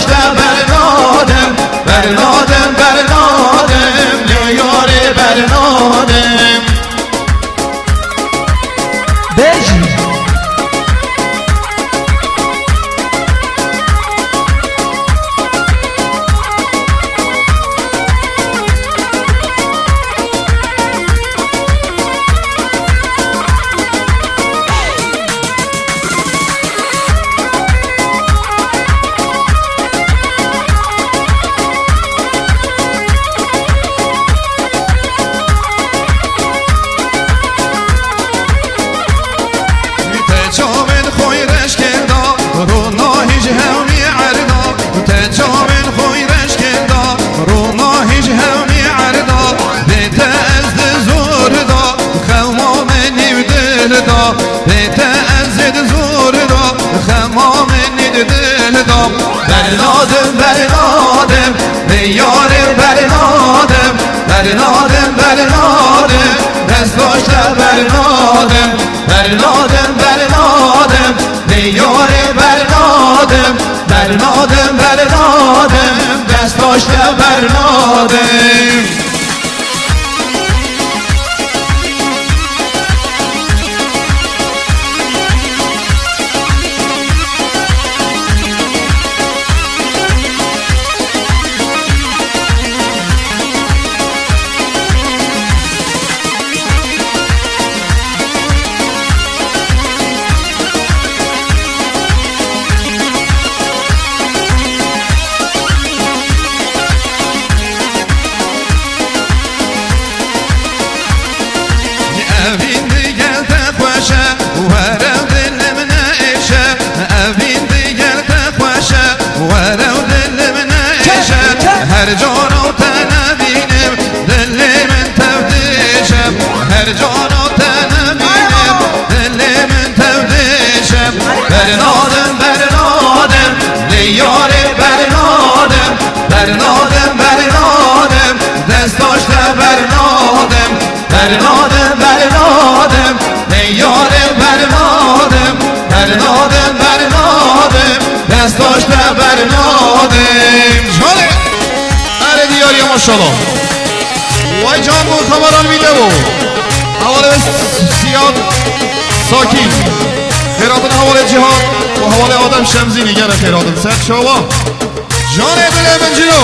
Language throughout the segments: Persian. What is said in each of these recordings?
برنادم برنادم برنادم لیار برنادم بجی برنادم برنادم لیار برنادم برنادم برنادم دست داشته برنادم برنادم برنادم لیار برنادم برنادم برنادم دست داشته برنادم هر جانو تنبینم دل من تودشم هر جانو تنبینم دل من تودشم برنادم برنادم لیار برنادم برنادم برنادم دست داشته برنادم برنادم برنادم لیار برنادم برنادم برنادم دست داشته برنادم ماشاءالله وای جان بود کامران میده و حواله سیاد ساکی خیراتون حواله جهاد و حواله آدم شمزی نگر خیراتون سر شوا جان دل من جلو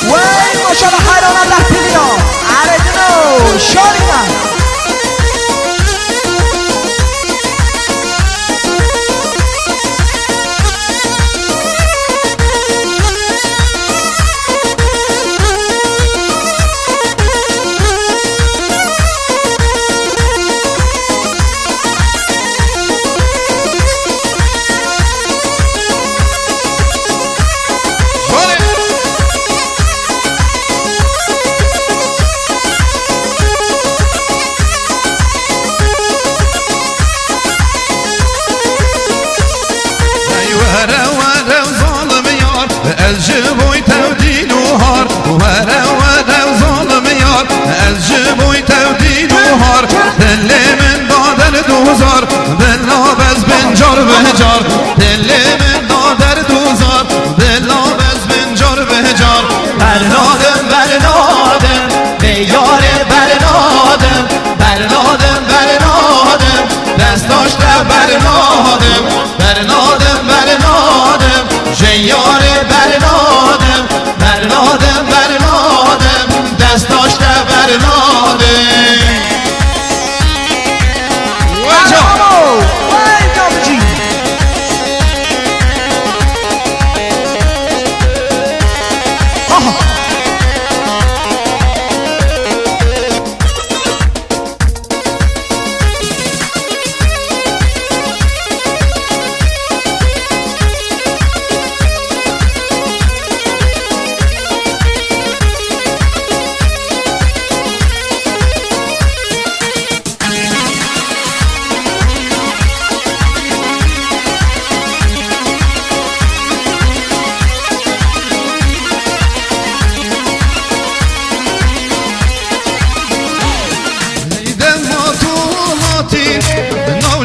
وای ماشاءالله خیران الله پیلیا عردنو شاریدن الجبوي تودين وهار ورا ظالم يار الجبوي تودين وهار دل من دادر دوزار بلابز بنجار بهجار دل من دادر دوزار بلابز بنجار بهجار برنادم برنادم لیار برنادم برنادم برنادم دست داشته برنادم برنادم برنادم جیار برنادم برنادم برنادم دست داشته برنادم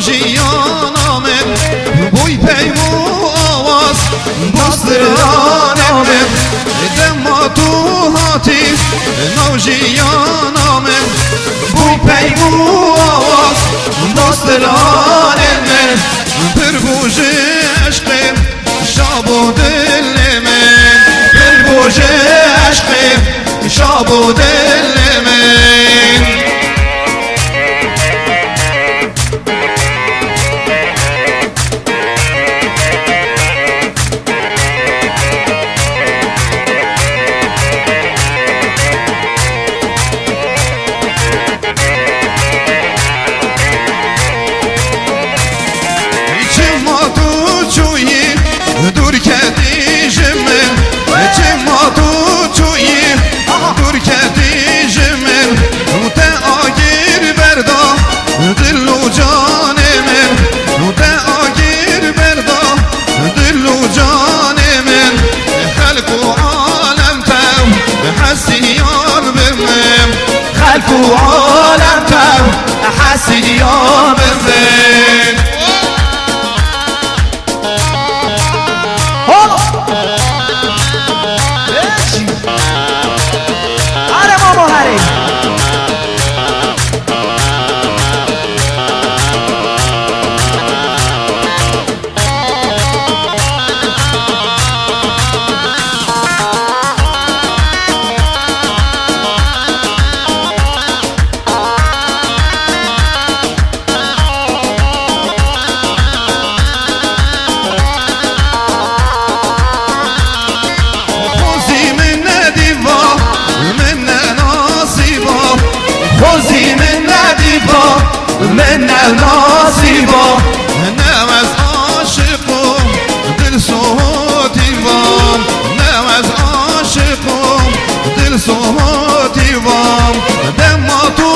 جیانا من بوی تو هاتی نوجیانا من بوی پیمو آواز داستران من پر بوج عشقم شاب و دل من پر بوج عشقم شاب و دل من دور کردی جمن چما تو چویی دور کردی جمن و تا آگیر بردا دل و جان من و تا آگیر بردا دل و جان من خلق و عالم تو حسیان بمم خلق و عالم تو حسیان بمم من الناصبة نواز عاشقم دل صوتی وام نواز عاشقم دل صوتی وام دما تو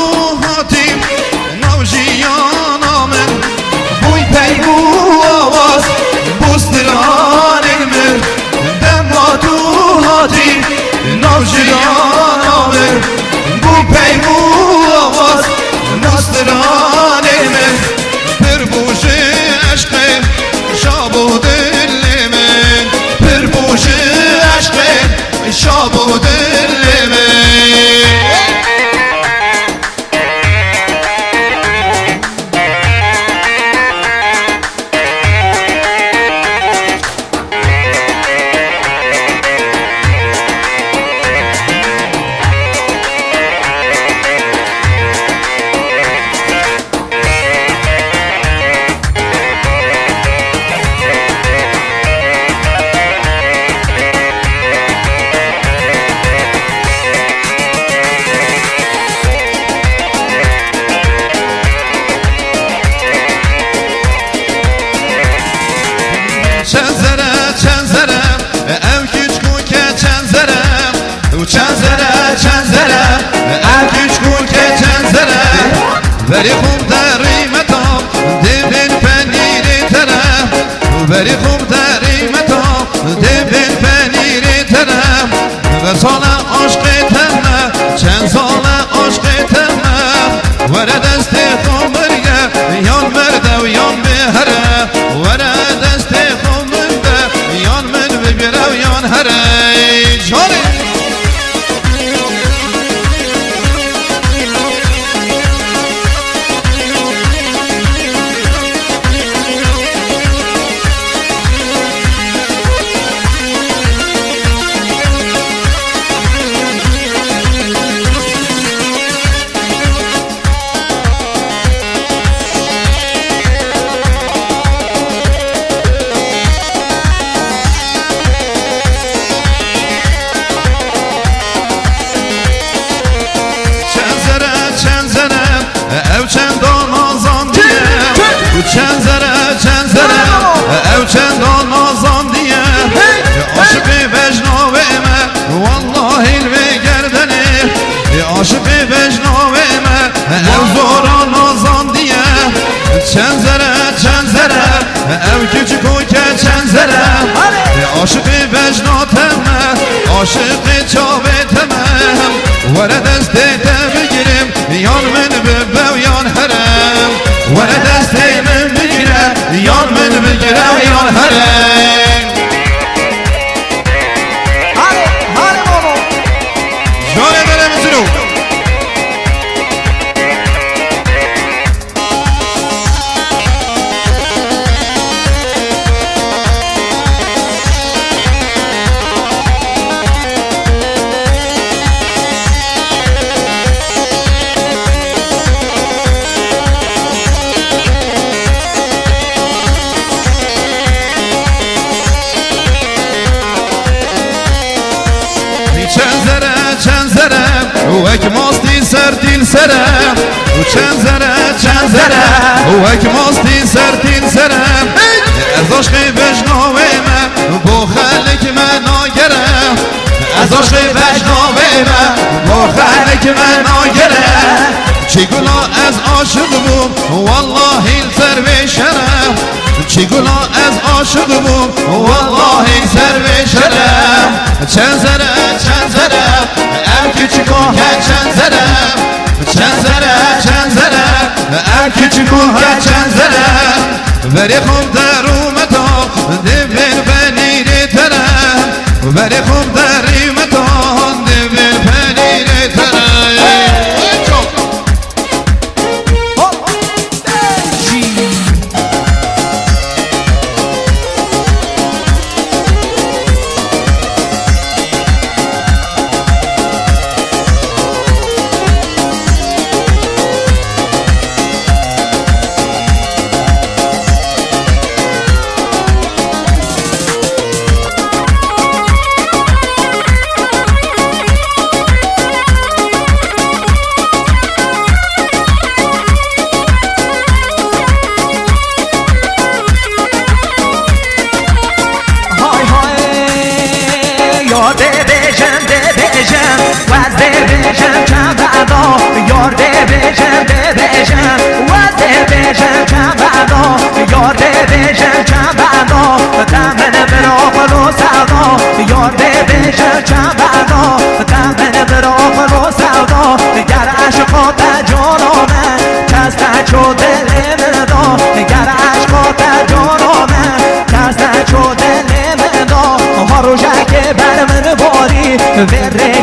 هاتی نوجیانا من بوی پیمو آواز بستران من دما تو هاتی نوجیانا من بوی پیمو آواز بستران من پر بوش عشق شاب و دل من پر بوش عشق شاب و دل من چند زره ام کچکو که چند زره و چند زره ام کچکو که چند زره بری خوب داری متام دیبین پنیری تره بری خوب داری متام دیبین پنیری تره و سال عشق تمه چند سال عشق تمه وره دست خوب برگه یان مرده و یان بهره وره دست خوب یان من بگیره و یان هره جانه چند زره او چندان نازم دیه عاشقی بجناوه ما والله الوی گردنه عاشقی بجناوه ما او زورا نازم دیه چند زره او کچکو که چند زره عاشقی بجناتم عاشقی چاوتم وره دسته بگیرم یان من ببه و یان هرم وره دسته من بگیره یان من بگیره و یان هرم هره بابا سره و چند زره و اک ماستی سرتین سره از عشق بجنوه من با خلک من ناگره از عشق بجنوه من با خلک من ناگره چگولا از عاشق بوم والله سر به شرم چگولا از عاشق بوم والله سر به شرم چند زره ام küçük چند زره ام küçük چند زره وری خوب در اومدان دبل پنیر ترم وری خوب در اومدان دبل پنیر ترم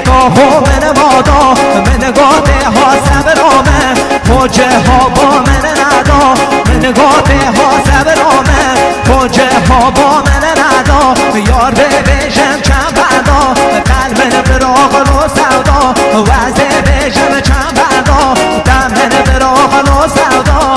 ورکاهو من بادا من گاته ها صبرامه خوجه ها با من ندا من گاته ها صبرامه خوجه ها با من ندا یار ببیشم چند بردا قلب براغ و سودا وزه بشم چند بردا دمن براغ و سودا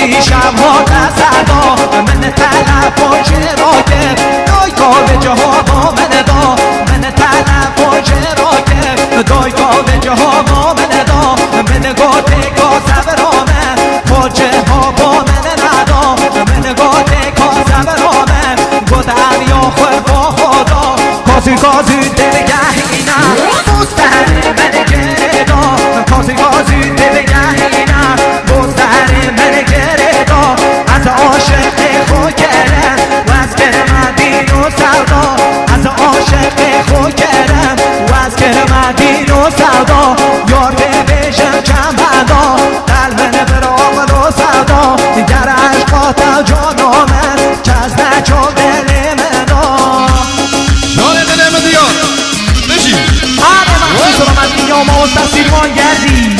دیشب ها دستدا من طلب و چراکه دای کاوه جها با من دا من طلب و چراکه دای کاوه جها با من دا من گاته کا صبرامه خوجه ها با من ندا من گاته کا صبرامه گو دریا خور با خدا کازی دلگهینا مستهر من گردا کازی دلگهینا مستهر من گردا از عاشق خو کردم و از کرمدین و سودا از عاشق خو کردم و از کرمدین و سودا یار ببیشم چند بدا قلب براغ و سودا گر عشقات جانامن چز نچو دل منا جان دل من دیار بشی من تو من یا ما سیروان گردی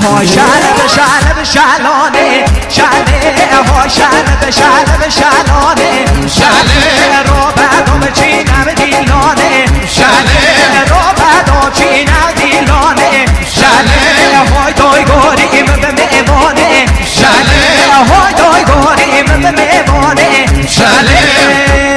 های شلب شلب شلانه شله های شلب شلب شلانه شله رو بعدم چینم دیلانه شله رو بعدم چینم دیلانه شله های دای گاریم به میوانه شله های دای گاریم به میوانه شله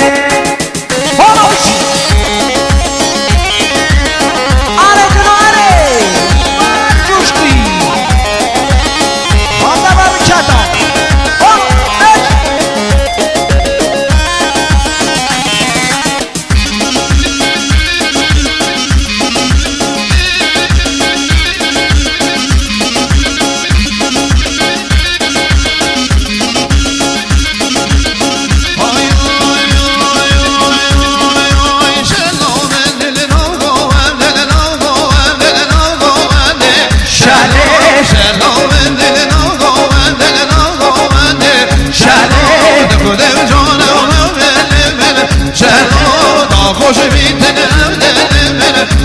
خوش بیتن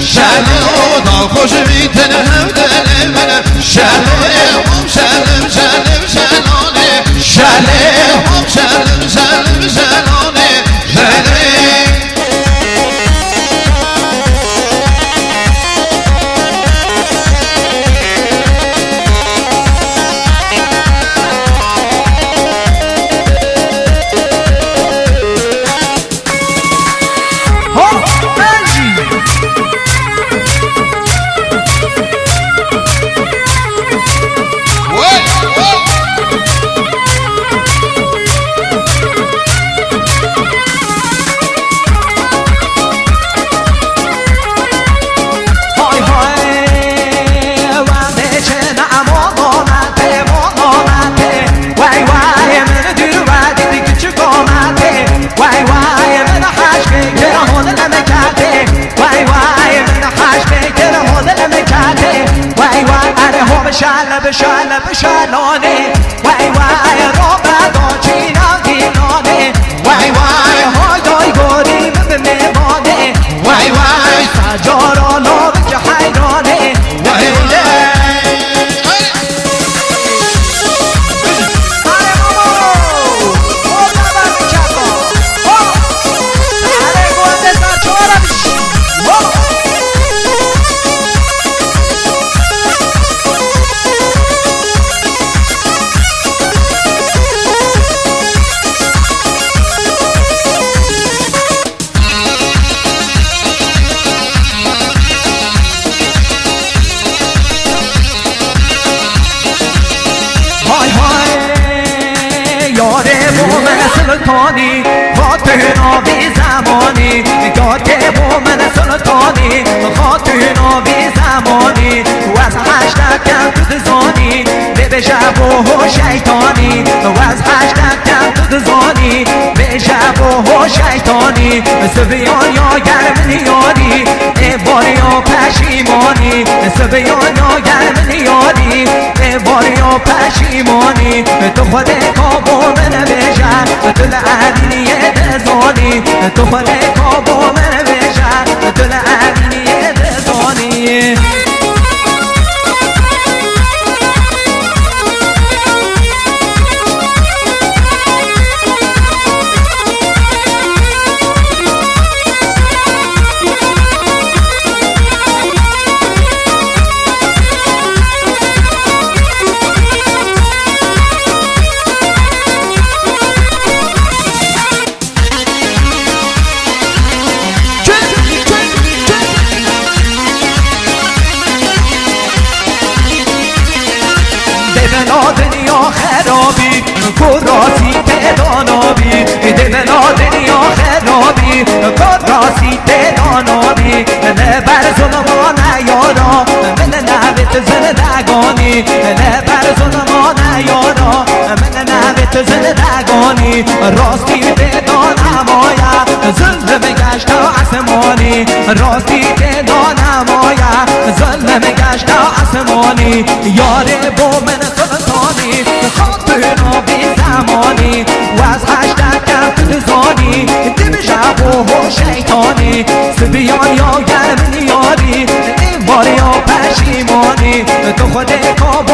شلو دا خوش بیتن شلو شلم شلم شلانه شلم شلم شلم شلانه شلب شلب شلانه وای وای رو بعدا چینم دیلانه وای وای های دای گاریم به میوانه وای وای سجارا لابک حیرانه وای سلطانی خاطر بی زمانی کاتب من سلطانی خاطر بی زمانی و از هشتگ کم تو دزانی به شب و شیطانی و از هشتگ کم تو دزانی به شب و شیطانی سبیان یا گرم نیاری باری یا پشیمانی سبیان یا گرم نیاری باری یا پشیمانی تو خود کابو من بشن تو لعدینی دزانی تو خود کابو من بشن تو لعدینی دزانی دنیا خرابی کراسی تدانابی دمنا دنیا خرابی کراسی تدانابی لبر ظلمان یارا من نویت زندگانی لبر ظلمان یارا من نویت زندگانی راستی بدانم آید ظلم گشت آسمانی راستی بدانم آید ظلم گشت آسمانی یار با من سلطانی خاطر بی زمانی و از هشتگ کم تو دزانی دم شب و شیطانی سبیان یا گرم نیاری این بار یا پشیمانی تو خود کاب